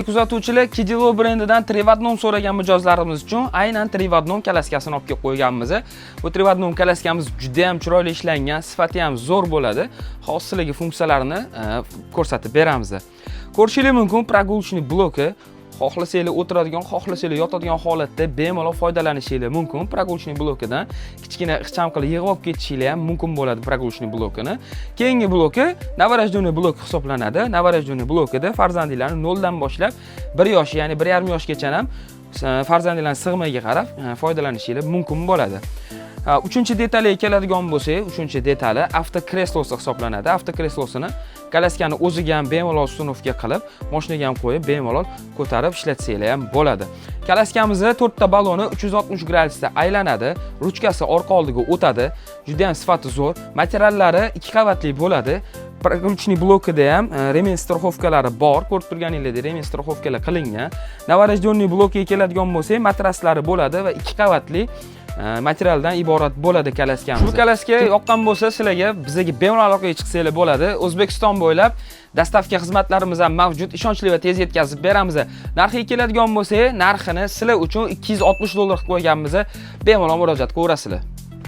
Kuzatuvchilar Kidilo brendidan Trivadnom so'ragan mijozlarimiz uchun aynan Trivadnom kalaskasini olib kelib qo'yganmiz. Bu Trivadnom kalaskamiz juda ham chiroyli ishlangan, sifati ham zo'r bo'ladi. Hozir sizlarga funksiyalarini ko'rsatib beramiz. Ko'rishingiz mumkin прогулочный bloki. Xohlasanglar o'tiradigan, xohlasanglar yotadigan holatda bemalol foydalanishingiz mumkin. Прогулочный blokidan kichkina ixcham qilib yig'ib olib ketishingiz ham mumkin bo'ladi прогулочный blokini. Keyingi bloki новорожденный blok hisoblanadi. Новорожденный blokida farzandlarni 0 dan boshlab 1 yosh, ya'ni 1,5 yoshgacha ham farzandlarning sig'imiga qarab foydalanishingiz mumkin bo'ladi. Uchinchi detalga keladigan bo'lsak, uchinchi detali avtokreslosi hisoblanadi. Avtokreslosini kalaskani o'ziga ham bemalol ustunovka qilib, mashinaga ham qo'yib bemalol ko'tarib ishlatsanglar ham bo'ladi. Kalaskamizda 4 ta balloni 360 gradusda aylanadi, ruchkasi orqa oldiga o'tadi. Juda ham sifati zo'r. Materiallari 2 qavatli bo'ladi. Прогулочный blokida ham remen страховкалari bor. Ko'rib turganingizdek remen страховкаlar qilingan. Новорожденный blokga keladigan bo'lsak, matraslari bo'ladi va 2 qavatli materialdan iborat bo'ladi kalaskamiz. Shu kalaska yoqqan bo'lsa, sizlarga bizga bemalol aloqaga chiqsanglar bo'ladi. O'zbekiston bo'ylab dastavka xizmatlarimiz ham mavjud. Ishonchli va tez yetkazib beramiz. Narxiga keladigan bo'lsak, narxini sizlar uchun $260 qilib qo'yganmiz. Bemalol murojaat qilaverasizlar.